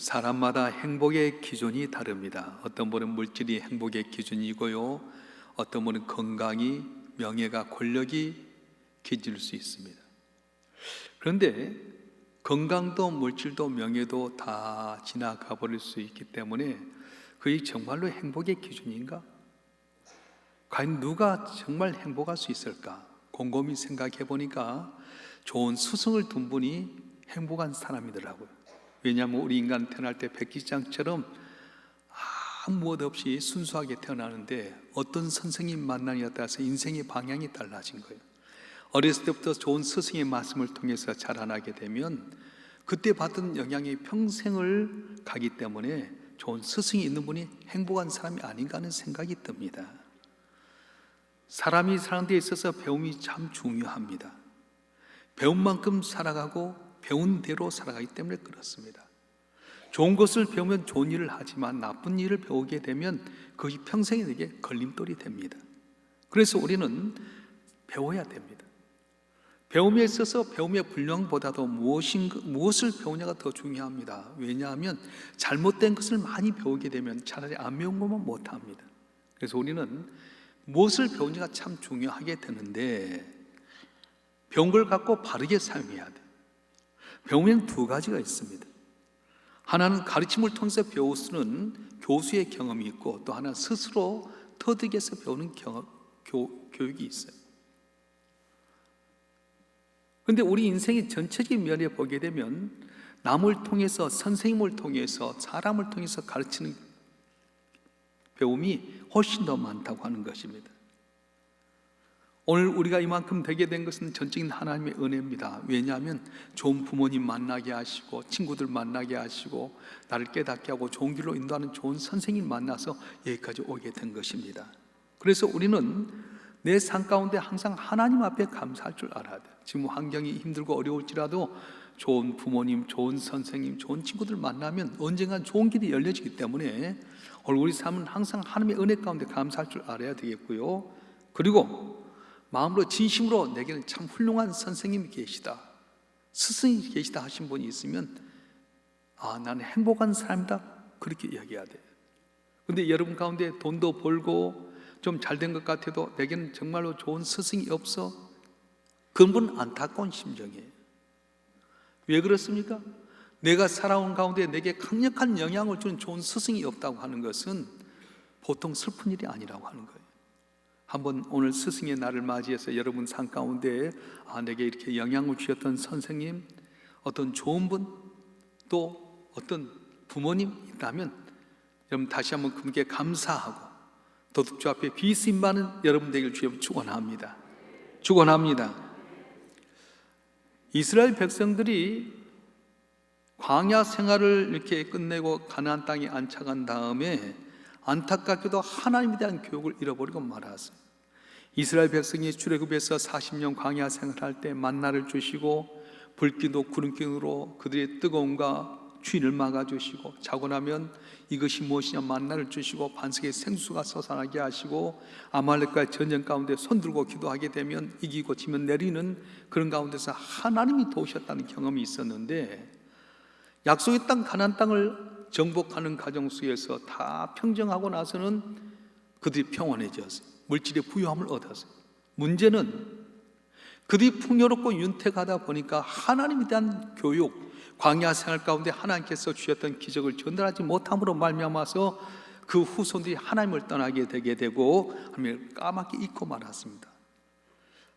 사람마다 행복의 기준이 다릅니다. 어떤 분은 물질이 행복의 기준이고요, 어떤 분은 건강이, 명예가, 권력이 기준일 수 있습니다. 그런데 건강도 물질도 명예도 다 지나가 버릴 수 있기 때문에 그게 정말로 행복의 기준인가? 과연 누가 정말 행복할 수 있을까? 곰곰이 생각해 보니까 좋은 스승을 둔 분이 행복한 사람이더라고요. 왜냐하면 우리 인간 태어날 때 백지장처럼 아무 무엇 없이 순수하게 태어나는데 어떤 선생님 만나냐에 따라서 인생의 방향이 달라진 거예요. 어렸을 때부터 좋은 스승의 말씀을 통해서 자라나게 되면 그때 받은 영향이 평생을 가기 때문에 좋은 스승이 있는 분이 행복한 사람이 아닌가 하는 생각이 듭니다. 사람이 사는 데 있어서 배움이 참 중요합니다. 배운 만큼 살아가고 배운 대로 살아가기 때문에 그렇습니다. 좋은 것을 배우면 좋은 일을 하지만 나쁜 일을 배우게 되면 그것이 평생에 내게 걸림돌이 됩니다. 그래서 우리는 배워야 됩니다. 배움에 있어서 배움의 분량보다도 무엇을 배우냐가 더 중요합니다. 왜냐하면 잘못된 것을 많이 배우게 되면 차라리 안 배운 것만 못합니다. 그래서 우리는 무엇을 배우냐가 참 중요하게 되는데 배운 걸 갖고 바르게 사용해야 돼요. 배우면 두 가지가 있습니다. 하나는 가르침을 통해서 배우는 교수의 경험이 있고, 또 하나는 스스로 터득해서 배우는 교육이 있어요. 그런데 우리 인생의 전체적인 면에 보게 되면 남을 통해서, 선생님을 통해서, 사람을 통해서 가르치는 배움이 훨씬 더 많다고 하는 것입니다. 오늘 우리가 이만큼 되게 된 것은 전적인 하나님의 은혜입니다. 왜냐하면 좋은 부모님 만나게 하시고, 친구들 만나게 하시고, 나를 깨닫게 하고 좋은 길로 인도하는 좋은 선생님 만나서 여기까지 오게 된 것입니다. 그래서 우리는 내 삶 가운데 항상 하나님 앞에 감사할 줄 알아야 돼요. 지금 환경이 힘들고 어려울지라도 좋은 부모님, 좋은 선생님, 좋은 친구들 만나면 언젠간 좋은 길이 열려지기 때문에 오늘 우리 삶은 항상 하나님의 은혜 가운데 감사할 줄 알아야 되겠고요. 그리고 마음으로 진심으로 내게는 참 훌륭한 선생님이 계시다, 스승이 계시다 하신 분이 있으면 나는 행복한 사람이다, 그렇게 이야기해야 돼요. 그런데 여러분 가운데 돈도 벌고 좀 잘된 것 같아도 내게는 정말로 좋은 스승이 없어, 그런 분은 안타까운 심정이에요. 왜 그렇습니까? 내가 살아온 가운데 내게 강력한 영향을 주는 좋은 스승이 없다고 하는 것은 보통 슬픈 일이 아니라고 하는 거예요. 한번 오늘 스승의 날을 맞이해서 여러분 삶 가운데 내게 이렇게 영향을 주셨던 선생님, 어떤 좋은 분, 또 어떤 부모님 있다면 여러분 다시 한번 그분께 감사하고 도둑주 앞에 비스임 받는 여러분 되길 주여 축원합니다. 축원합니다. 이스라엘 백성들이 광야 생활을 이렇게 끝내고 가나안 땅에 안착한 다음에 안타깝게도 하나님에 대한 교육을 잃어버리고 말았어요. 이스라엘 백성이 출애굽에서 40년 광야 생활할 때 만나를 주시고 불기둥 구름기둥으로 그들의 뜨거움과 추위를 막아주시고, 자고 나면 이것이 무엇이냐 만나를 주시고 반석에 생수가 솟아나게 하시고, 아말렉과의 전쟁 가운데 손들고 기도하게 되면 이기고 지면 내리는 그런 가운데서 하나님이 도우셨다는 경험이 있었는데, 약속의 땅 가나안 땅을 정복하는 과정 속에서 다 평정하고 나서는 그들이 평온해졌어요. 물질의 부유함을 얻었어요. 문제는 그들이 풍요롭고 윤택하다 보니까 하나님에 대한 교육, 광야 생활 가운데 하나님께서 주셨던 기적을 전달하지 못함으로 말미암아서 그 후손들이 하나님을 떠나게 되게 되고 하나님을 까맣게 잊고 말았습니다.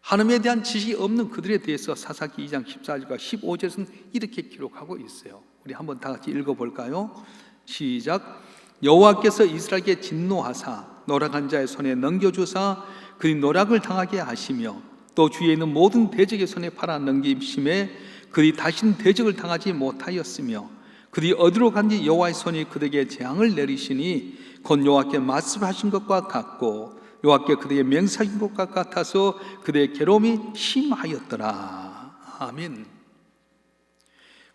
하나님에 대한 지식이 없는 그들에 대해서 사사기 2장 14절과 15절에서는 이렇게 기록하고 있어요. 우리 한번 다 같이 읽어볼까요? 시작. 여호와께서 이스라엘에게 진노하사 노락한 자의 손에 넘겨주사 그들이 노락을 당하게 하시며, 또 주위에 있는 모든 대적의 손에 팔아 넘기심에 그들이 다시는 대적을 당하지 못하였으며, 그들이 어디로 간지 여호와의 손이 그들에게 재앙을 내리시니 곧 여호와께 말씀하신 것과 같고 여호와께 그들에게 맹세하신 것과 같아서 그들의 괴로움이 심하였더라. 아멘.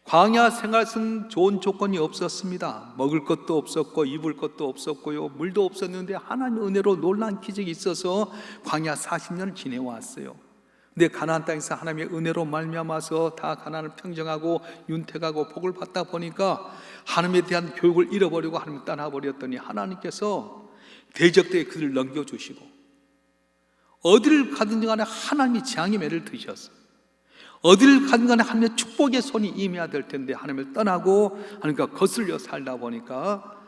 광야 생활은 좋은 조건이 없었습니다. 먹을 것도 없었고 입을 것도 없었고요, 물도 없었는데 하나님의 은혜로 놀라운 기적이 있어서 광야 40년을 지내왔어요. 근데 가나안 땅에서 하나님의 은혜로 말미암아서 다 가나안을 평정하고 윤택하고 복을 받다 보니까 하나님에 대한 교육을 잃어버리고 하나님을 떠나버렸더니 하나님께서 대적대에 그들을 넘겨주시고 어디를 가든지 간에 하나님이 재앙의 매를 드셨어요. 어디를 가든 간에 하나님의 축복의 손이 임해야 될 텐데 하나님을 떠나고 하니까 거슬려 살다 보니까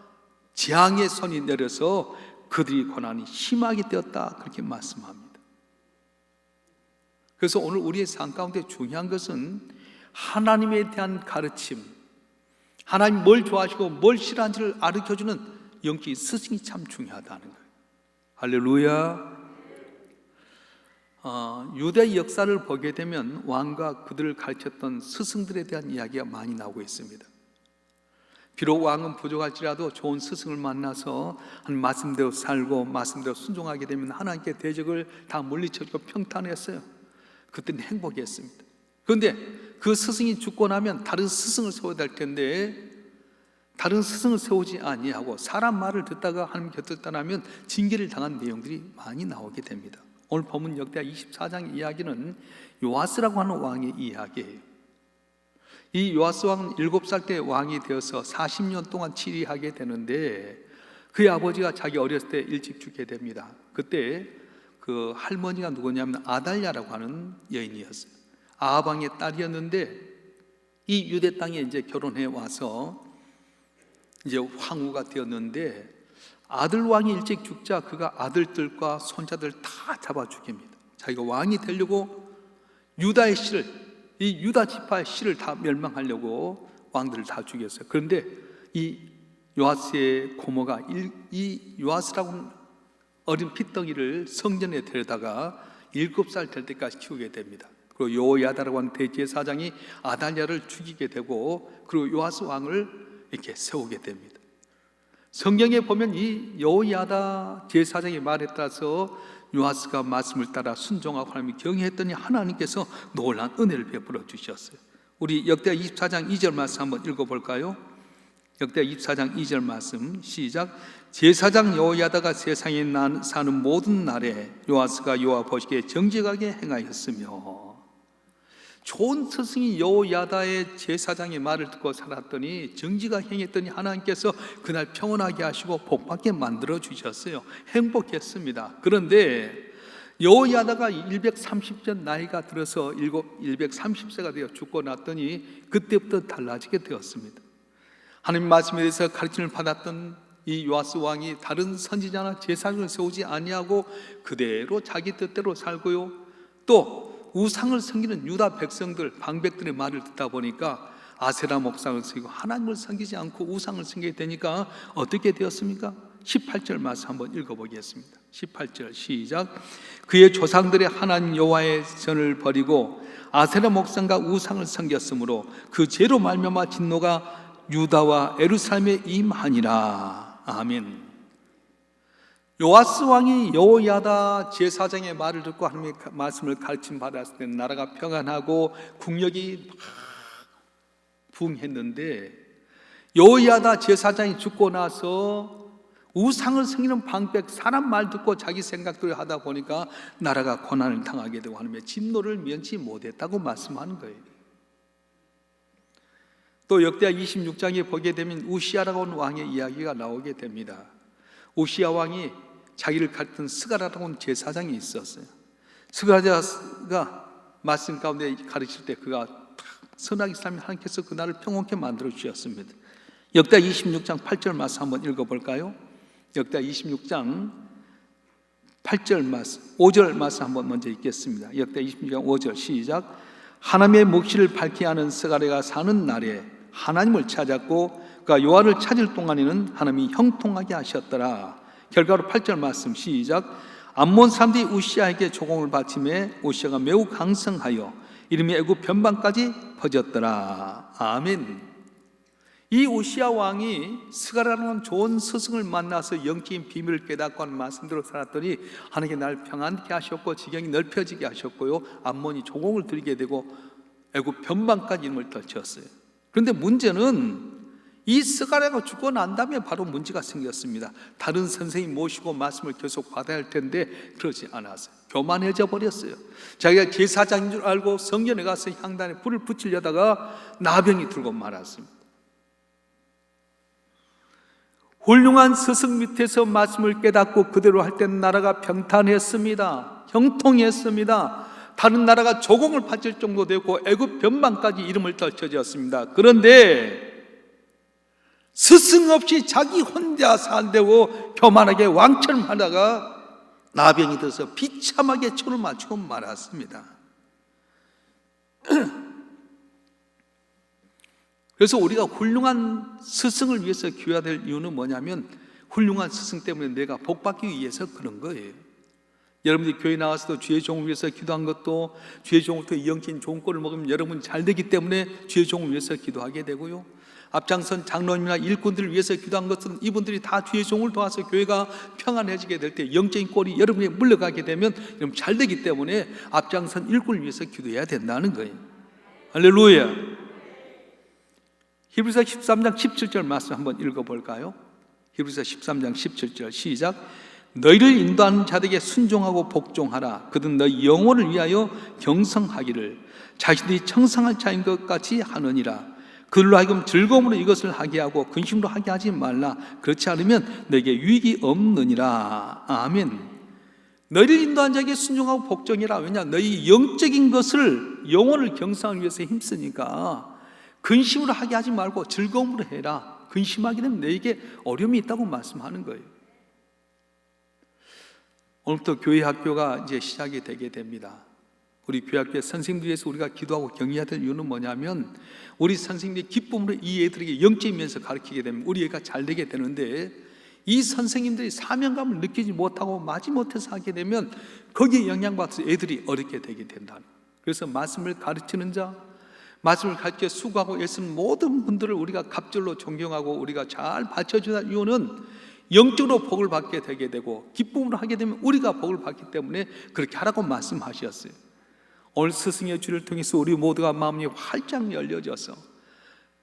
재앙의 손이 내려서 그들이 고난이 심하게 되었다, 그렇게 말씀합니다. 그래서 오늘 우리의 삶 가운데 중요한 것은 하나님에 대한 가르침, 하나님 뭘 좋아하시고 뭘 싫어하는지를 가르쳐주는 영적인 스승이 참 중요하다는 거예요. 할렐루야. 유대 역사를 보게 되면 왕과 그들을 가르쳤던 스승들에 대한 이야기가 많이 나오고 있습니다. 비록 왕은 부족할지라도 좋은 스승을 만나서 한 말씀대로 살고 말씀대로 순종하게 되면 하나님께 대적을 다 물리쳐주고 평탄했어요. 그때는 행복했습니다. 그런데 그 스승이 죽고 나면 다른 스승을 세워야 될 텐데 다른 스승을 세우지 아니하고 사람 말을 듣다가 하나님 곁을 떠나면 징계를 당한 내용들이 많이 나오게 됩니다. 오늘 본문 역대하 24장 이야기는 요아스라고 하는 왕의 이야기예요. 이 요아스 왕은 7살 때 왕이 되어서 40년 동안 치리하게 되는데 그의 아버지가 자기 어렸을 때 일찍 죽게 됩니다. 그때 그 할머니가 누구냐면 아달랴라고 하는 여인이었어요. 아합 왕의 딸이었는데 이 유대 땅에 이제 결혼해 와서 이제 황후가 되었는데 아들 왕이 일찍 죽자 그가 아들들과 손자들 다 잡아 죽입니다. 자기가 왕이 되려고 유다의 씨를, 이 유다 지파의 씨를 다 멸망하려고 왕들을 다 죽였어요. 그런데 이 요아스의 고모가 이 요아스라고 하는 어린 핏덩이를 성전에 데려다가 7살 될 때까지 키우게 됩니다. 그리고 요야다라고 하는 대제사장이 아달랴를 죽이게 되고 그리고 요아스 왕을 이렇게 세우게 됩니다. 성경에 보면 이 요야다 제사장의 말에 따라서 요아스가 말씀을 따라 순종하고 하나님을 경외했더니 하나님께서 놀라운 은혜를 베풀어 주셨어요. 우리 역대하 24장 2절 말씀 한번 읽어볼까요? 역대하 24장 2절 말씀 시작. 제사장 요야다가 세상에 사는 모든 날에 요아스가 여호와 보시기에 정직하게 행하였으며, 좋은 스승이 요야다의 제사장의 말을 듣고 살았더니 정직하게 행했더니 하나님께서 그날 평온하게 하시고 복받게 만들어 주셨어요. 행복했습니다. 그런데 요야다가 130년 나이가 들어서 130세가 되어 죽고 났더니 그때부터 달라지게 되었습니다. 하나님 말씀에 대해서 가르침을 받았던 이 요아스 왕이 다른 선지자나 제사장을 세우지 아니하고 그대로 자기 뜻대로 살고요, 또 우상을 섬기는 유다 백성들, 방백들의 말을 듣다 보니까 아세라 목상을 섬기고 하나님을 섬기지 않고 우상을 섬기게 되니까 어떻게 되었습니까? 18절 말씀 한번 읽어보겠습니다. 18절 시작. 그의 조상들의 하나님 여호와의 전을 버리고 아세라 목상과 우상을 섬겼으므로 그 죄로 말미암아 진노가 유다와 예루살렘에 임하니라. 아멘. 요아스 왕이 여호야다 제사장의 말을 듣고 하나님의 말씀을 가르침 받았을 때 나라가 평안하고 국력이 막 부흥했는데 여호야다 제사장이 죽고 나서 우상을 섬기는 방백, 사람 말 듣고 자기 생각대로 하다 보니까 나라가 고난을 당하게 되고 하나님의 진노를 면치 못했다고 말씀하는 거예요. 또 역대하 26장에 보게 되면 우시아라고 하는 왕의 이야기가 나오게 됩니다. 우시아 왕이 자기를 가르쳤던 스가랴라고 하는 제사장이 있었어요. 스가랴가 말씀 가운데 가르칠 때 그가 선하게 살면 하나님께서 그날을 평온케 만들어 주셨습니다. 역대하 26장 8절 말씀 한번 읽어볼까요? 역대하 26장 8절 말씀, 5절 말씀 한번 먼저 읽겠습니다. 역대하 26장 5절 시작. 하나님의 묵시를 밝히 하는 스가랴가 사는 날에 하나님을 찾았고 그가 여호와를 찾을 동안에는 하나님이 형통하게 하셨더라. 결과로 8절 말씀 시작. 암몬 사람들이 우시아에게 조공을 바치매 우시아가 매우 강성하여 이름이 애굽 변방까지 퍼졌더라. 아멘. 이 우시아 왕이 스가랴라는 좋은 스승을 만나서 영적인 비밀을 깨닫고 하는 말씀대로 살았더니 하나님께 날 평안케 하셨고 지경이 넓혀지게 하셨고요, 암몬이 조공을 드리게 되고 애굽 변방까지 이름을 떨쳤어요. 그런데 문제는 이 스가랴가 죽고 난 다음에 바로 문제가 생겼습니다. 다른 선생님 모시고 말씀을 계속 받아야 할 텐데 그러지 않았어요. 교만해져 버렸어요. 자기가 제사장인 줄 알고 성전에 가서 향단에 불을 붙이려다가 나병이 들고 말았습니다. 훌륭한 스승 밑에서 말씀을 깨닫고 그대로 할 때는 나라가 평탄했습니다. 형통했습니다. 다른 나라가 조공을 바칠 정도 되고 애굽 변방까지 이름을 떨쳐졌습니다. 그런데 스승 없이 자기 혼자 살되고 교만하게 왕처럼 하다가 나병이 들어서 비참하게 초를 맞추고 말았습니다. 그래서 우리가 훌륭한 스승을 위해서 기도해야 될 이유는 뭐냐면 훌륭한 스승 때문에 내가 복받기 위해서 그런 거예요. 여러분들이 교회 나와서도 주의 종을 위해서 기도한 것도 주의 종으로부터 영적인 종권을 먹으면 여러분 잘 되기 때문에 주의 종을 위해서 기도하게 되고요, 앞장선 장로님이나 일꾼들을 위해서 기도한 것은 이분들이 다 주의 종을 도와서 교회가 평안해지게 될 때 영적인 꼴이 여러분에 물러가게 되면 여러분 잘 되기 때문에 앞장선 일꾼을 위해서 기도해야 된다는 거예요. 할렐루야. 히브리서 13장 17절 말씀 한번 읽어볼까요? 히브리서 13장 17절 시작. 너희를 인도하는 자들에게 순종하고 복종하라. 그들은 너희 영혼을 위하여 경성하기를 자신들이 청성할 자인 것 같이 하느니라. 그들로 하여금 즐거움으로 이것을 하게 하고 근심으로 하게 하지 말라. 그렇지 않으면 너에게 유익이 없느니라. 아멘. 너희를 인도한 자에게 순종하고 복종해라. 왜냐? 너희 영적인 것을 영혼을 경성하기 위해서 힘쓰니까 근심으로 하게 하지 말고 즐거움으로 해라. 근심하게 되면 너에게 어려움이 있다고 말씀하는 거예요. 오늘부터 교회 학교가 이제 시작이 되게 됩니다. 우리 교회 학교의 선생님들 위해서 우리가 기도하고 격려해야 될 이유는 뭐냐면 우리 선생님들이 기쁨으로 이 애들에게 영적인 면에서 가르치게 되면 우리 애가 잘 되게 되는데 이 선생님들이 사명감을 느끼지 못하고 마지못해서 하게 되면 거기에 영향받아서 애들이 어렵게 되게 된다는 거예요. 그래서 말씀을 가르치는 자, 말씀을 가르쳐 수고하고 애쓰는 모든 분들을 우리가 갑절로 존경하고 우리가 잘 받쳐줘야 할 이유는 영적으로 복을 받게 되게 되고 기쁨으로 하게 되면 우리가 복을 받기 때문에 그렇게 하라고 말씀하셨어요. 오늘 스승의 주를 통해서 우리 모두가 마음이 활짝 열려져서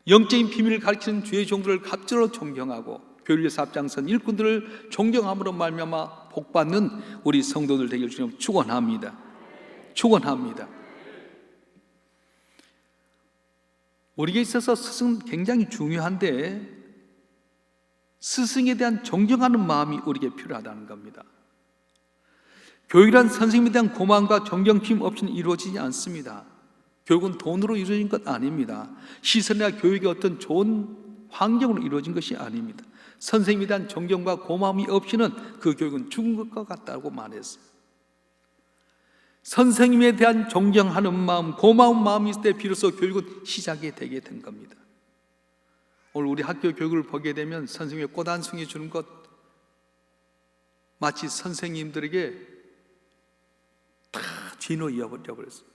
영적인 비밀을 가르치는 주의 종들을 갑절로 존경하고 교회를 위해서 앞장선 일꾼들을 존경함으로 말미암아 복받는 우리 성도들 되길 주님 축원합니다. 축원합니다. 우리에게 있어서 스승은 굉장히 중요한데 스승에 대한 존경하는 마음이 우리에게 필요하다는 겁니다. 교육이란 선생님에 대한 고마움과 존경심 없이는 이루어지지 않습니다. 교육은 돈으로 이루어진 것 아닙니다. 시설이나 교육의 어떤 좋은 환경으로 이루어진 것이 아닙니다. 선생님에 대한 존경과 고마움이 없이는 그 교육은 죽은 것과 같다고 말했어요. 선생님에 대한 존경하는 마음, 고마운 마음이 있을 때 비로소 교육은 시작이 되게 된 겁니다. 오늘 우리 학교 교육을 보게 되면 선생님의 꽃 한 송이 주는 것 마치 선생님들에게 다 쥐노 이어버렸어요.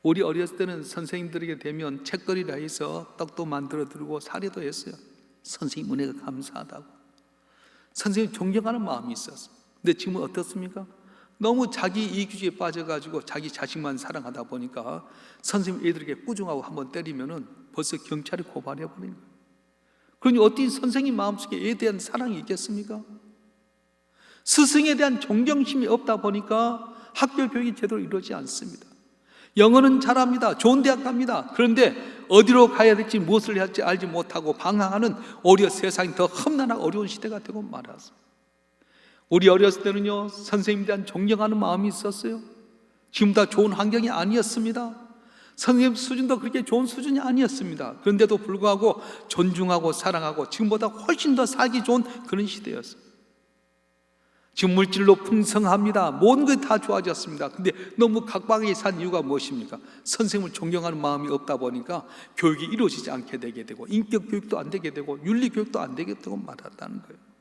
우리 어렸을 때는 선생님들에게 되면 책거리라 해서 떡도 만들어 드리고 사례도 했어요. 선생님 은혜가 감사하다고 선생님 존경하는 마음이 있었어요. 근데 지금은 어떻습니까? 너무 자기 이기주의에 빠져가지고 자기 자식만 사랑하다 보니까 선생님 애들에게 꾸중하고 한번 때리면은 벌써 경찰이 고발해버린 거예요. 그러니 어떤 선생님 마음속에 애에 대한 사랑이 있겠습니까? 스승에 대한 존경심이 없다 보니까 학교 교육이 제대로 이루어지지 않습니다. 영어는 잘합니다. 좋은 대학 갑니다. 그런데 어디로 가야 될지 무엇을 해야 할지 알지 못하고 방황하는 오히려 세상이 더 험난하고 어려운 시대가 되고 말았습니다. 우리 어렸을 때는요 선생님에 대한 존경하는 마음이 있었어요. 지금보다 좋은 환경이 아니었습니다. 선생님 수준도 그렇게 좋은 수준이 아니었습니다. 그런데도 불구하고 존중하고 사랑하고 지금보다 훨씬 더 살기 좋은 그런 시대였어요. 지금 물질로 풍성합니다. 모든 것이 다 좋아졌습니다. 근데 너무 각박하게 산 이유가 무엇입니까? 선생님을 존경하는 마음이 없다 보니까 교육이 이루어지지 않게 되게 되고 인격 교육도 안 되게 되고 윤리 교육도 안 되게 되고 말았다는 거예요.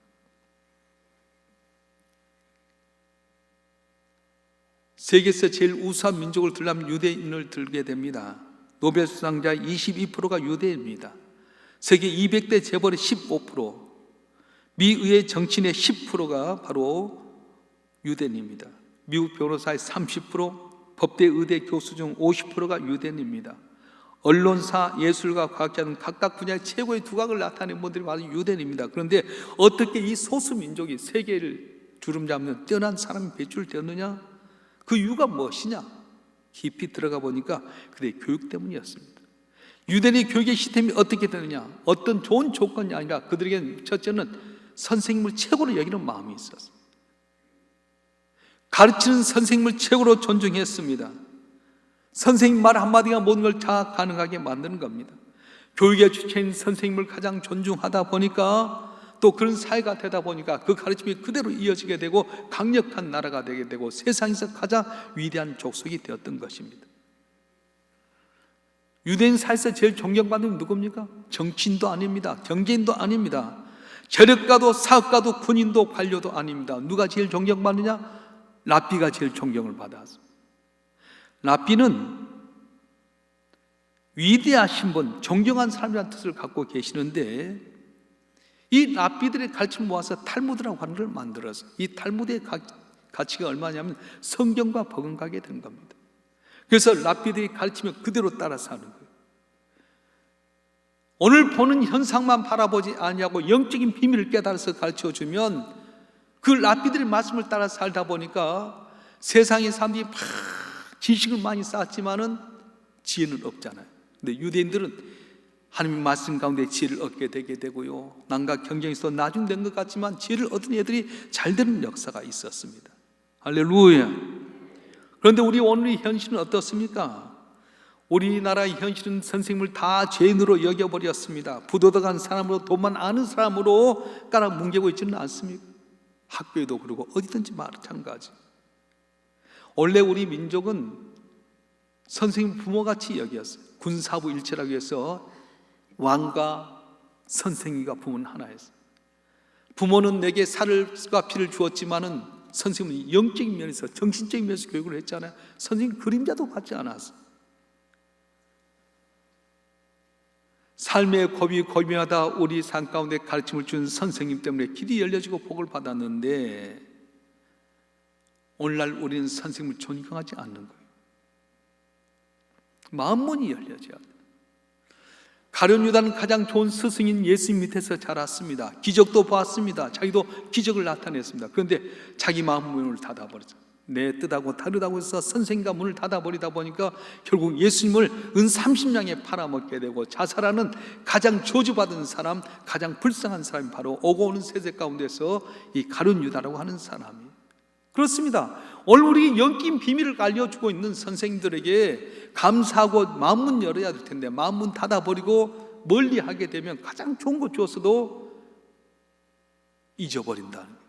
세계에서 제일 우수한 민족을 들려면 유대인을 들게 됩니다. 노벨 수상자 22%가 유대인입니다. 세계 200대 재벌의 15%, 미의회 정치인의 10%가 바로 유대인입니다. 미국 변호사의 30%, 법대 의대 교수 중 50%가 유대인입니다. 언론사, 예술가, 과학자는 각각 분야의 최고의 두각을 나타내는 분들이 바로 유대인입니다. 그런데 어떻게 이 소수민족이 세계를 주름잡는 뛰어난 사람이 배출되었느냐? 그 이유가 무엇이냐? 깊이 들어가 보니까 그들의 교육 때문이었습니다. 유대인의 교육의 시스템이 어떻게 되느냐? 어떤 좋은 조건이 아니라 그들에게는 첫째는 선생님을 최고로 여기는 마음이 있었어요. 가르치는 선생님을 최고로 존중했습니다. 선생님 말 한마디가 모든 걸 다 가능하게 만드는 겁니다. 교육의 주체인 선생님을 가장 존중하다 보니까 또 그런 사회가 되다 보니까 그 가르침이 그대로 이어지게 되고 강력한 나라가 되게 되고 세상에서 가장 위대한 족속이 되었던 것입니다. 유대인 사회에서 제일 존경받는 건 누굽니까? 정치인도 아닙니다. 경제인도 아닙니다. 재력가도 사업가도 군인도 관료도 아닙니다. 누가 제일 존경받느냐? 랍비가 제일 존경을 받았습니다. 랍비는 위대하신 분, 존경한 사람이라는 뜻을 갖고 계시는데 이 랍비들의 가르침을 모아서 탈무드라고 하는 걸 만들어서 이 탈무드의 가치가 얼마냐면 성경과 버금가게 된 겁니다. 그래서 랍비들이 가르치면 그대로 따라 사는 거예요. 오늘 보는 현상만 바라보지 아니하고 영적인 비밀을 깨달아서 가르쳐주면 그 랍비들의 말씀을 따라 살다 보니까 세상의 사람들이 막 지식을 많이 쌓았지만은 지혜는 없잖아요. 근데 유대인들은 하나님의 말씀 가운데 지혜를 얻게 되게 되고요, 남과 경쟁에서 나중된 것 같지만 지혜를 얻은 애들이 잘 되는 역사가 있었습니다. 할렐루야. 그런데 우리 오늘의 현실은 어떻습니까? 우리나라의 현실은 선생님을 다 죄인으로 여겨버렸습니다. 부도덕한 사람으로, 돈만 아는 사람으로 깔아뭉개고 있지는 않습니까? 학교에도 그러고 어디든지 마찬가지. 원래 우리 민족은 선생님 부모같이 여겼어요. 군사부 일체라고 해서 왕과 선생님과 부모는 하나였어요. 부모는 내게 살과 피를 주었지만은 선생님은 영적인 면에서, 정신적인 면에서 교육을 했잖아요. 선생님 그림자도 받지 않았어요. 삶의 고비 고비마다 우리 삶 가운데 가르침을 준 선생님 때문에 길이 열려지고 복을 받았는데 오늘날 우리는 선생님을 존경하지 않는 거예요. 마음문이 열려져야 돼요. 가룟 유다는 가장 좋은 스승인 예수님 밑에서 자랐습니다. 기적도 보았습니다. 자기도 기적을 나타냈습니다. 그런데 자기 마음 문을 닫아버렸어요. 내 뜻하고 다르다고 해서 선생님과 문을 닫아버리다 보니까 결국 예수님을 은 30냥에 팔아먹게 되고 자살하는 가장 저주받은 사람, 가장 불쌍한 사람이 바로 오고 오는 세대 가운데서 이 가룟 유다라고 하는 사람이. 그렇습니다. 오늘 우리 영적인 비밀을 알려주고 있는 선생님들에게 감사하고 마음문 열어야 될 텐데 마음문 닫아버리고 멀리하게 되면 가장 좋은 거 주었어도 잊어버린다는 거예요.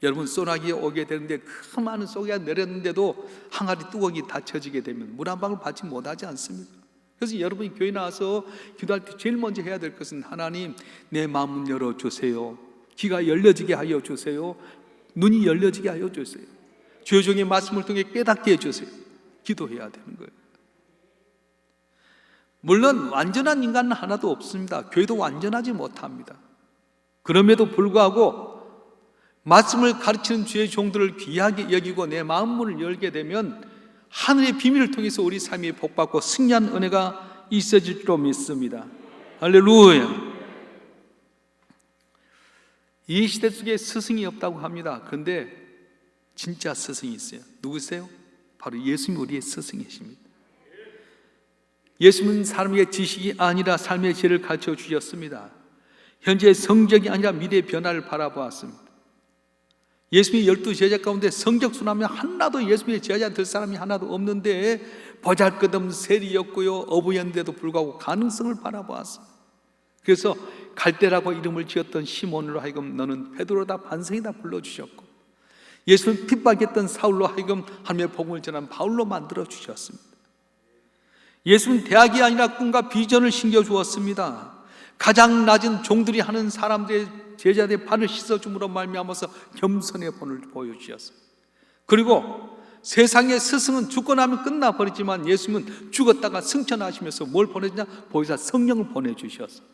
여러분, 소나기에 오게 되는데 그 많은 소나기가 내렸는데도 항아리 뚜껑이 닫혀지게 되면 물 한 방울 받지 못하지 않습니까? 그래서 여러분이 교회 나와서 기도할 때 제일 먼저 해야 될 것은 하나님, 내 마음을 열어주세요. 귀가 열려지게 하여 주세요. 눈이 열려지게 하여 주세요. 주의 종의 말씀을 통해 깨닫게 해주세요. 기도해야 되는 거예요. 물론 완전한 인간은 하나도 없습니다. 교회도 완전하지 못합니다. 그럼에도 불구하고 말씀을 가르치는 주의 종들을 귀하게 여기고 내 마음문을 열게 되면 하늘의 비밀을 통해서 우리 삶이 복받고 승리한 은혜가 있어질 줄로 믿습니다. 할렐루야. 이 시대 속에 스승이 없다고 합니다. 그런데 진짜 스승이 있어요. 누구세요? 바로 예수님이 우리의 스승이십니다. 예수님은 사람에게 지식이 아니라 삶의 지혜를 가르쳐 주셨습니다. 현재의 성적이 아니라 미래의 변화를 바라보았습니다. 예수님의 12제자 가운데 성적순하면 하나도 예수님의 제자 될 사람이 하나도 없는데 보잘것없는 세리였고요, 어부였는데도 불구하고 가능성을 바라보았어요. 그래서 갈대라고 이름을 지었던 시몬으로 하여금 너는 베드로다, 반성이다 불러주셨고, 예수는 핍박했던 사울로 하여금 하나님의 복음을 전한 바울로 만들어 주셨습니다. 예수는 대학이 아니라 꿈과 비전을 심겨주었습니다. 가장 낮은 종들이 하는 사람들의 제자들의 발을 씻어줌으로 말미암아서 겸손의 본을 보여주셨어요. 그리고 세상의 스승은 죽고 나면 끝나버리지만 예수님은 죽었다가 승천하시면서 뭘 보내주냐? 보혜사 성령을 보내주셨어요.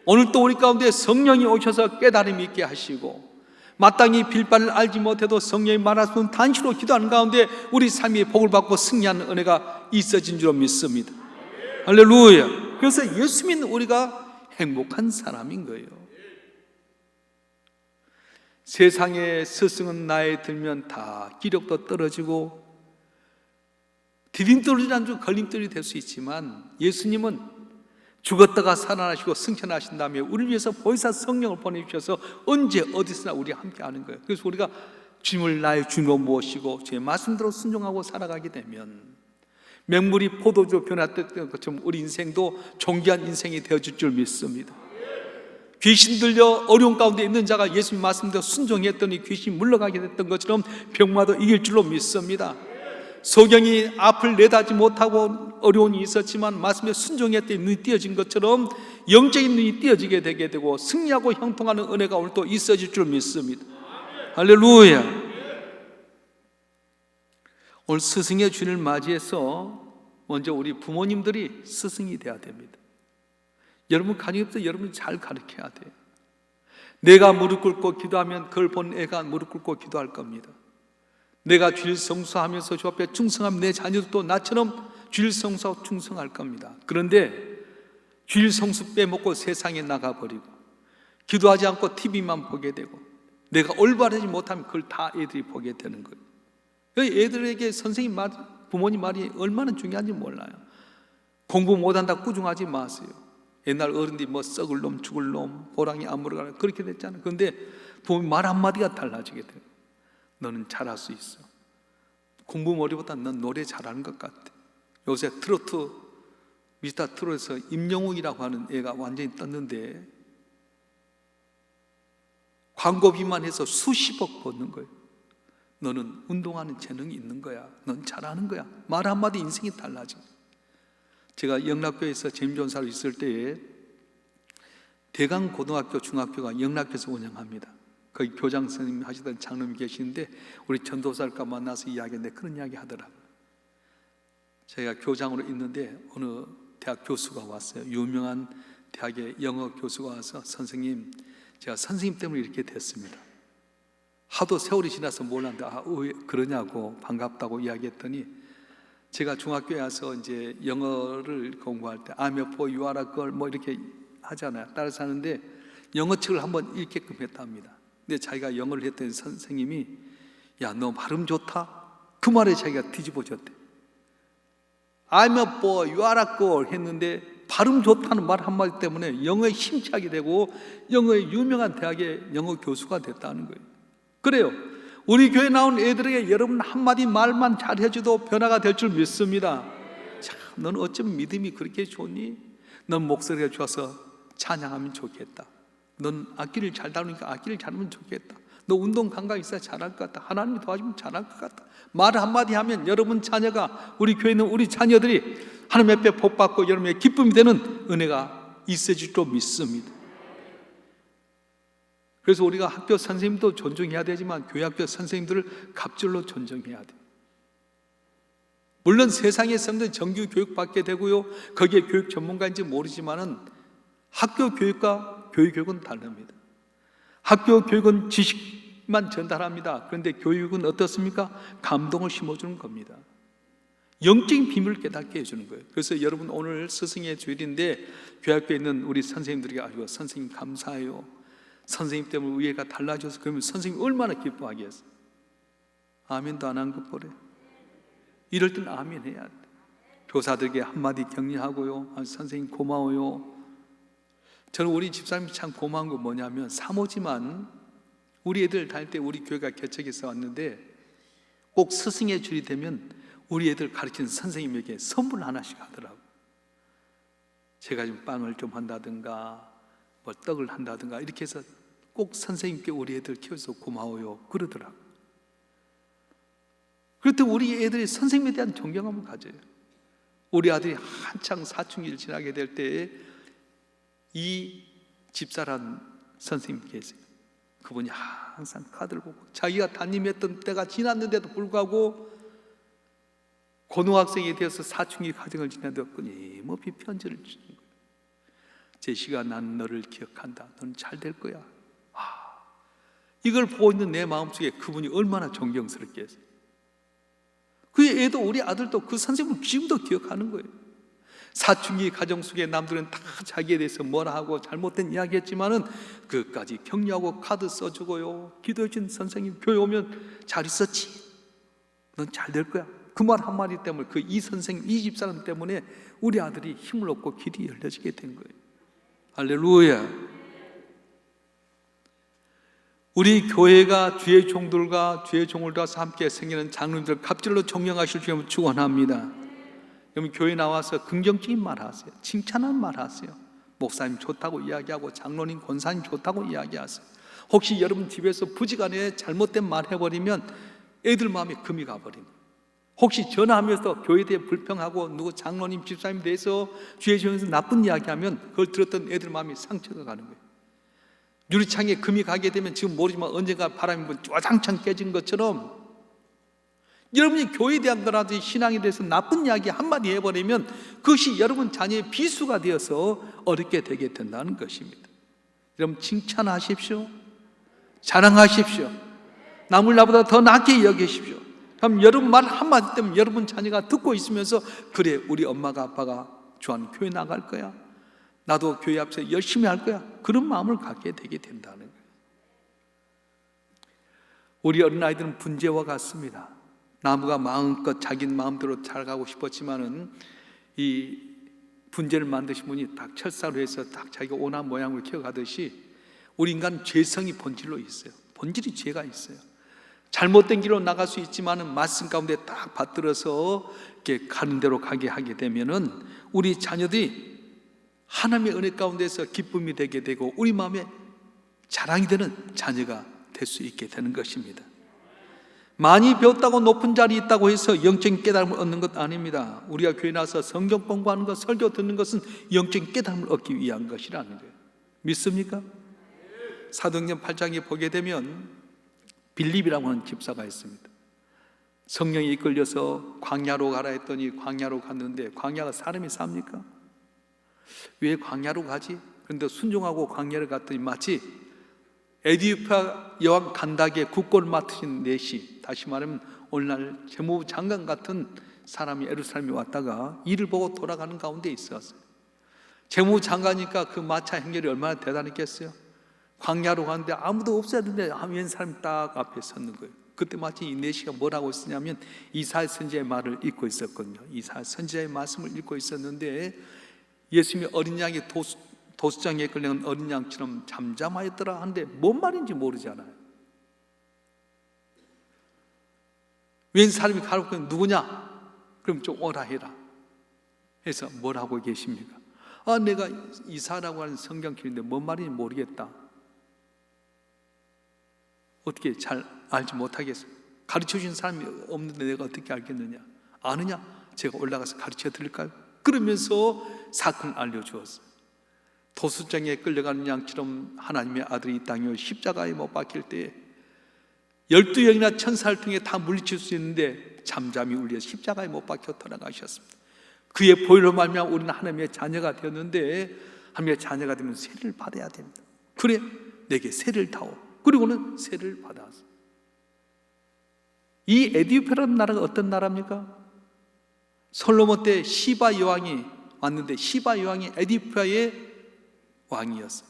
오늘 또 우리 가운데 성령이 오셔서 깨달음이 있게 하시고, 마땅히 빌바를 알지 못해도 성령이 말하시면 단시로 기도하는 가운데 우리 삶이 복을 받고 승리하는 은혜가 있어진 줄로 믿습니다. 할렐루야. 그래서 예수 믿는 우리가 행복한 사람인 거예요. 세상의 스승은 나에 들면 다 기력도 떨어지고 디딤돌이란 좀 걸림돌이 될 수 있지만, 예수님은 죽었다가 살아나시고 승천하신 다음에 우리를 위해서 보혜사 성령을 보내주셔서 언제 어디서나 우리와 함께 하는 거예요. 그래서 우리가 주님을 나의 주님으로 모시고 제 말씀대로 순종하고 살아가게 되면 맹물이 포도주로 변화됐던 것처럼 우리 인생도 존귀한 인생이 되어질 줄 믿습니다. 귀신 들려 어려운 가운데 있는 자가 예수님 말씀대로 순종했더니 귀신이 물러가게 됐던 것처럼 병마도 이길 줄로 믿습니다. 소경이 앞을 내다지 못하고 어려움이 있었지만 말씀에 순종했더니 눈이 띄어진 것처럼 영적인 눈이 띄어지게 되게 되고 승리하고 형통하는 은혜가 오늘 또 있어질 줄 믿습니다. 할렐루야. 오늘 스승의 주를 맞이해서 먼저 우리 부모님들이 스승이 돼야 됩니다. 여러분 가정에서 여러분이 잘 가르쳐야 돼요. 내가 무릎 꿇고 기도하면 그걸 본 애가 무릎 꿇고 기도할 겁니다. 내가 주일 성수하면서 주 앞에 충성하면 내 자녀도 나처럼 주일 성수하고 충성할 겁니다. 그런데 주일 성수 빼먹고 세상에 나가버리고 기도하지 않고 TV만 보게 되고 내가 올바르지 못하면 그걸 다 애들이 보게 되는 거예요. 애들에게 선생님 말, 부모님 말이 얼마나 중요한지 몰라요. 공부 못한다 꾸중하지 마세요. 옛날 어른들이 뭐 썩을 놈 죽을 놈 호랑이 안 물어가라 그렇게 됐잖아요. 그런데 부모님 말 한마디가 달라지게 돼요. 너는 잘할 수 있어. 공부 머리보다 넌 노래 잘하는 것 같아. 요새 트로트 미스터 트롯에서 임영웅이라고 하는 애가 완전히 떴는데 광고비만 해서 수십억 버는 거예요. 너는 운동하는 재능이 있는 거야. 넌 잘하는 거야. 말 한마디 인생이 달라져. 제가 영락교에서 재임전사로 있을 때에 대강고등학교 중학교가 영락교에서 운영합니다. 거기 교장 선생님 하시던 장로님이 계시는데 우리 전도사일까 만나서 이야기했는데 그런 이야기 하더라고요. 제가 교장으로 있는데 어느 대학 교수가 왔어요. 유명한 대학의 영어 교수가 와서 선생님 제가 선생님 때문에 이렇게 됐습니다. 하도 세월이 지나서 몰랐는데 왜 그러냐고 반갑다고 이야기했더니 제가 중학교에 와서 이제 영어를 공부할 때 I'm a boy, you are a girl 뭐 이렇게 하잖아요. 따라서 하는데 영어책을 한번 읽게끔 했답니다. 근데 자기가 영어를 했더니 선생님이 야, 너 발음 좋다? 그 말에 자기가 뒤집어졌대. I'm a boy, you are a girl 했는데 발음 좋다는 말 한마디 때문에 영어에 심취하게 되고 영어의 유명한 대학의 영어 교수가 됐다는 거예요. 그래요. 우리 교회 나온 애들에게 여러분 한마디 말만 잘해줘도 변화가 될 줄 믿습니다. 참, 넌 어쩜 믿음이 그렇게 좋니? 넌 목소리가 좋아서 찬양하면 좋겠다. 넌 악기를 잘 다루니까 악기를 잘하면 좋겠다. 너 운동 감각 있어야 잘할 것 같다. 하나님이 도와주면 잘할 것 같다. 말 한마디 하면 여러분 자녀가 우리 교회 있는 우리 자녀들이 하나님 앞에 복받고 여러분의 기쁨이 되는 은혜가 있어질 줄 믿습니다. 그래서 우리가 학교 선생님도 존중해야 되지만 교회 학교 선생님들을 갑절로 존중해야 돼요. 물론 세상의 사람들은 정규 교육 받게 되고요, 거기에 교육 전문가인지 모르지만은 학교 교육과 교회 교육은 다릅니다. 학교 교육은 지식만 전달합니다. 그런데 교육은 어떻습니까? 감동을 심어주는 겁니다. 영적인 비밀을 깨닫게 해주는 거예요. 그래서 여러분 오늘 스승의 주일인데 교회 학교에 있는 우리 선생님들에게 아이고 선생님 감사해요. 선생님 때문에 의회가 달라져서 그러면 선생님이 얼마나 기뻐하겠어요. 아멘도 안 한 것 보래. 이럴 때는 아멘 해야 돼. 교사들에게 한마디 격려하고요. 선생님 고마워요. 저는 우리 집사님이 참 고마운 건 뭐냐면 사모지만 우리 애들 다닐 때 우리 교회가 개척해서 왔는데 꼭 스승의 줄이 되면 우리 애들 가르치는 선생님에게 선물 하나씩 하더라고요. 제가 좀 빵을 좀 한다든가 뭐 떡을 한다든가 이렇게 해서 꼭 선생님께 우리 애들 키워서 고마워요 그러더라고요. 그럴 때 우리 애들이 선생님에 대한 존경함을 가져요. 우리 아들이 한창 사춘기를 지나게 될 때에 이 집사란 선생님이 계세요. 그분이 항상 카드를 보고 자기가 담임했던 때가 지났는데도 불구하고 고등학생이 되어서 사춘기 과정을 지나도 끊임없이 편지를 주는 거예요. 제시가 난 너를 기억한다. 너는 잘 될 거야. 이걸 보고 있는 내 마음속에 그분이 얼마나 존경스럽겠어요. 그 애도 우리 아들도 그 선생님을 지금도 기억하는 거예요. 사춘기 가정 속에 남들은 다 자기에 대해서 뭐라 하고 잘못된 이야기 했지만은 그것까지 격려하고 카드 써주고요, 기도해준 선생님 교회 오면 잘 있었지, 넌 잘 될 거야, 그 말 한마디 때문에 그 이 선생님, 이 집사람 때문에 우리 아들이 힘을 얻고 길이 열려지게 된 거예요. 할렐루야. 우리 교회가 주의 종들과 주의 종을 도와서 함께 생기는 장로님들 갑절로 존경하실 수 있도록 축원합니다. 여러분, 교회 나와서 긍정적인 말 하세요. 칭찬한 말 하세요. 목사님 좋다고 이야기하고 장로님, 권사님 좋다고 이야기하세요. 혹시 여러분 집에서 부지간에 잘못된 말 해버리면 애들 마음에 금이 가버립니다. 혹시 전화하면서 교회에 대해 불평하고 누구 장로님, 집사님 대해서 주의 종에서 나쁜 이야기하면 그걸 들었던 애들 마음에 상처가 가는 거예요. 유리창에 금이 가게 되면 지금 모르지만 언젠가 바람이 불 쫙장창 깨진 것처럼 여러분이 교회에 대한 거라든지 신앙에 대해서 나쁜 이야기 한마디 해버리면 그것이 여러분 자녀의 비수가 되어서 어렵게 되게 된다는 것입니다. 여러분, 칭찬하십시오. 자랑하십시오. 남을 나보다 더 낫게 여기십시오. 그럼 여러분 말 한마디 때문에 여러분 자녀가 듣고 있으면서 그래, 우리 엄마가 아빠가 좋아하는 교회 나갈 거야, 나도 교회 앞에서 열심히 할 거야, 그런 마음을 갖게 되게 된다는 거예요. 우리 어린아이들은 분재와 같습니다. 나무가 마음껏 자기 마음대로 자라가고 싶었지만은 이 분재를 만드신 분이 딱 철사로 해서 딱 자기가 원하는 모양으로 키워가듯이 우리 인간은 죄성이 본질로 있어요. 본질이 죄가 있어요. 잘못된 길로 나갈 수 있지만은 말씀 가운데 딱 받들어서 이렇게 가는 대로 가게 하게 되면은 우리 자녀들이 하나님의 은혜 가운데서 기쁨이 되게 되고 우리 마음에 자랑이 되는 자녀가 될 수 있게 되는 것입니다. 많이 배웠다고 높은 자리에 있다고 해서 영적인 깨달음을 얻는 것 아닙니다. 우리가 교회 나와서 성경 공부하는 것, 설교 듣는 것은 영적인 깨달음을 얻기 위한 것이라는 거예요. 믿습니까? 사도행전 8장에 보게 되면 빌립이라고 하는 집사가 있습니다. 성령이 이끌려서 광야로 가라 했더니 광야로 갔는데 광야가 사람이 삽니까? 왜 광야로 가지? 그런데 순종하고 광야를 갔더니 마치 에디오피아 여왕 간닥의 국고를 맡으신 내시, 다시 말하면 오늘날 재무부 장관 같은 사람이 예루살렘에 왔다가 일을 보고 돌아가는 가운데 있었어요. 재무부 장관이니까 그 마차 행렬이 얼마나 대단했겠어요. 광야로 가는데 아무도 없어야 되는데 한 사람이 딱 앞에 섰는 거예요. 그때 마치 이 내시가 뭐라고 했었냐면 이사야 선지자의 말을 읽고 있었거든요. 이사야 선지자의 말씀을 읽고 있었는데 예수님이 어린 양이 도수장에 끌려간 어린 양처럼 잠잠하였더라 하는데 뭔 말인지 모르잖아요. 웬 사람이 가르쳐 누구냐? 그럼 좀 오라 해라 해서 뭘 하고 계십니까? 아, 내가 이사라고 하는 성경길인데 뭔 말인지 모르겠다. 어떻게 잘 알지 못하겠어요? 가르쳐 준 사람이 없는데 내가 어떻게 알겠느냐? 아느냐? 제가 올라가서 가르쳐 드릴까요? 그러면서 사건을 알려주었어요. 도수장에 끌려가는 양처럼 하나님의 아들이 이 땅에 십자가에 못 박힐 때 12영이나 천사를 통해 다 물리칠 수 있는데 잠잠히 울려 십자가에 못 박혀 돌아가셨습니다. 그의 보혈로 말미암아 우리는 하나님의 자녀가 되었는데 하나님의 자녀가 되면 세를 받아야 됩니다. 그래, 내게 세를 다오. 그리고는 세를 받았어. 이 에디오피아라는 나라가 어떤 나라입니까? 솔로몬 때 시바 여왕이 왔는데 시바 여왕이 에디오피아의 왕이었어요.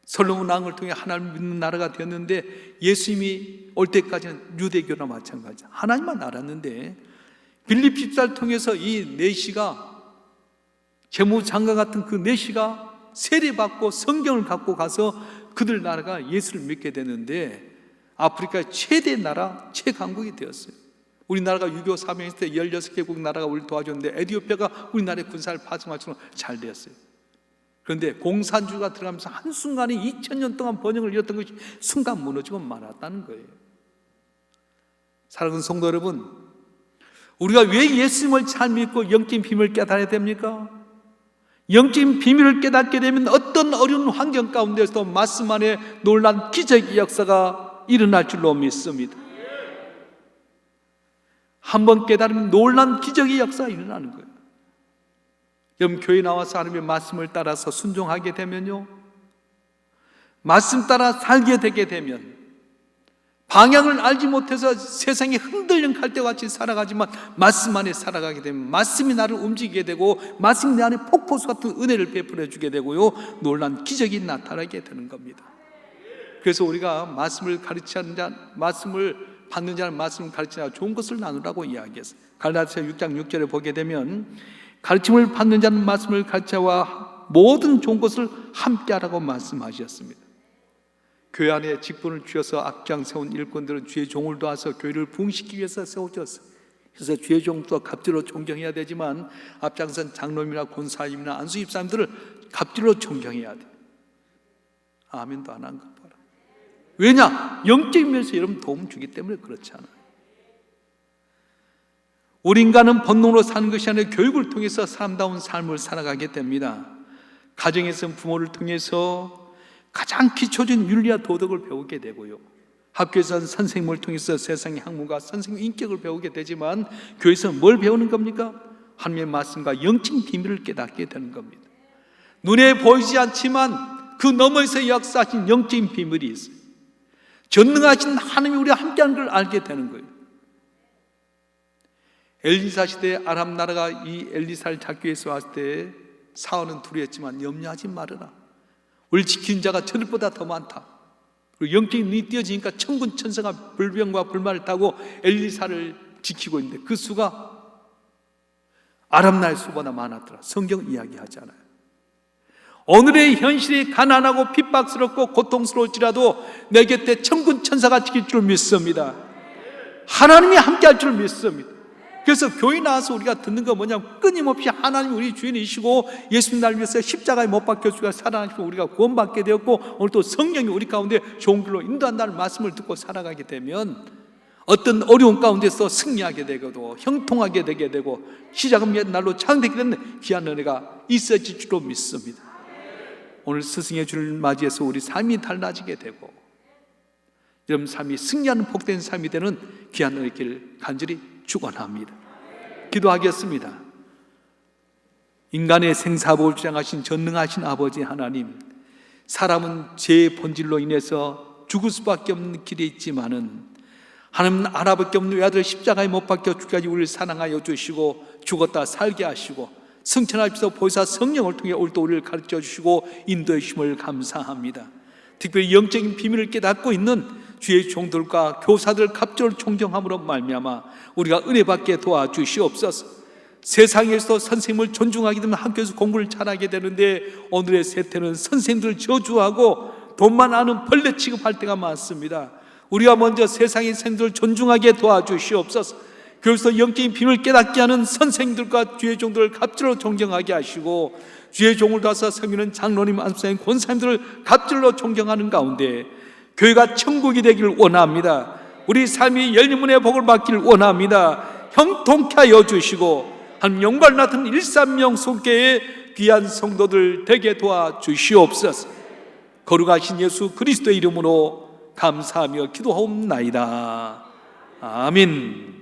솔로몬 왕을 통해 하나님을 믿는 나라가 되었는데 예수님이 올 때까지는 유대교나 마찬가지야. 하나님만 알았는데 빌립 집사를 통해서 이 내시가 재무장관 같은 그 내시가 세례받고 성경을 갖고 가서 그들 나라가 예수를 믿게 되는데 아프리카의 최대 나라, 최강국이 되었어요. 우리나라가 6.25 사명했을 때 16개국 나라가 우리를 도와줬는데 에티오피아가 우리나라의 군사를 파송할수록 잘 되었어요. 그런데 공산주의가 들어가면서 한순간에 2000년 동안 번영을 이뤘던 것이 순간 무너지고 말았다는 거예요. 사랑하는 성도 여러분, 우리가 왜 예수님을 잘 믿고 영적인 비밀을 깨달아야 됩니까? 영적인 비밀을 깨닫게 되면 어떤 어려운 환경 가운데서도 말씀 안에 놀란 기적의 역사가 일어날 줄로 믿습니다. 한번 깨달으면 놀란 기적의 역사가 일어나는 거예요. 여러분, 교회 나와서 하나님의 말씀을 따라서 순종하게 되면요, 말씀 따라 살게 되게 되면 방향을 알지 못해서 세상에 흔들린 갈대같이 살아가지만 말씀 안에 살아가게 되면 말씀이 나를 움직이게 되고 말씀이 내 안에 폭포수 같은 은혜를 베풀어 주게 되고요, 놀란 기적이 나타나게 되는 겁니다. 그래서 우리가 말씀을 가르치는 자, 말씀을 받는 자는 말씀을 가르치는 자 좋은 것을 나누라고 이야기했어요. 갈라디아서 6장 6절에 보게 되면 가르침을 받는 자는 말씀을 가르치와 모든 좋은 것을 함께하라고 말씀하셨습니다. 교회 안에 직분을 주셔서 앞장 세운 일꾼들은 주의 종을 도와서 교회를 부흥시키기 위해서 세워졌어요. 그래서 주의 종도 갑질로 존경해야 되지만 앞장선 장로님이나 권사님이나 안수 집사님들을 갑질로 존경해야 돼. 아멘도 안 한 거 봐라. 왜냐? 영적인 면에서 여러분 도움 주기 때문에 그렇지 않아요. 우리 인간은 본능으로 사는 것이 아니라 교육을 통해서 사람다운 삶을 살아가게 됩니다. 가정에서는 부모를 통해서 가장 기초적인 윤리와 도덕을 배우게 되고요, 학교에서는 선생님을 통해서 세상의 학문과 선생님 인격을 배우게 되지만 교회에서는 뭘 배우는 겁니까? 하나님의 말씀과 영적인 비밀을 깨닫게 되는 겁니다. 눈에 보이지 않지만 그 너머에서 역사하신 영적인 비밀이 있어요. 전능하신 하나님이 우리와 함께하는 걸 알게 되는 거예요. 엘리사 시대에 아람 나라가 이 엘리사를 잡기 위해서 왔을 때 사원은 둘이었지만 염려하지 말아라. 우리 지키는 자가 저들보다 더 많다. 그리고 영적인 눈이 띄어지니까 천군 천사가 불병과 불말을 타고 엘리사를 지키고 있는데 그 수가 아람 나라의 수보다 많았더라. 성경 이야기하잖아요. 오늘의 현실이 가난하고 핍박스럽고 고통스러울지라도 내 곁에 천군 천사가 지킬 줄 믿습니다. 하나님이 함께할 줄 믿습니다. 그래서 교회 나와서 우리가 듣는 거 뭐냐면 끊임없이 하나님이 우리 주인이시고 예수님 날 위해서 십자가에 못 박혀주가 살아나시고 우리가 구원받게 되었고 오늘 또 성령이 우리 가운데 좋은 길로 인도한다는 말씀을 듣고 살아가게 되면 어떤 어려운 가운데서 승리하게 되고 형통하게 되게 되고 시작은 옛날로 창되게 되는 귀한 은혜가 있어질 줄로 믿습니다. 오늘 스승의 주를 맞이해서 우리 삶이 달라지게 되고 여러분 삶이 승리하는 복된 삶이 되는 귀한 은혜길 간절히 축원합니다. 기도하겠습니다. 인간의 생사복을 주장하신 전능하신 아버지 하나님, 사람은 죄의 본질로 인해서 죽을 수밖에 없는 길이 있지만은 하나님은 하나밖에 없는 외아들 십자가에 못 박혀 죽기까지 우리를 사랑하여 주시고 죽었다 살게 하시고 승천하시면서 보혜사 성령을 통해 오늘도 우리를 가르쳐 주시고 인도해 주심을 감사합니다. 특별히 영적인 비밀을 깨닫고 있는 주의 종들과 교사들 갑절을 존경함으로 말미암아 우리가 은혜 받게 도와주시옵소서. 세상에서 선생님을 존중하게 되면 학교에서 공부를 잘하게 되는데 오늘의 세태는 선생님들을 저주하고 돈만 아는 벌레 취급할 때가 많습니다. 우리가 먼저 세상의 선생님들을 존중하게 도와주시옵소서. 교회에서 영적인 비밀을 깨닫게 하는 선생님들과 주의 종들을 갑절로 존경하게 하시고 주의 종을 도와서 섬기는 장로님, 안수사님, 권사님들을 갑절로 존경하는 가운데 교회가 천국이 되기를 원합니다. 우리 삶이 열린 문의 복을 받기를 원합니다. 형통케 하여 주시고 하나님 영광을 나타내는 일삼명 속계의 귀한 성도들 되게 도와주시옵소서. 거룩하신 예수 그리스도의 이름으로 감사하며 기도하옵나이다. 아멘.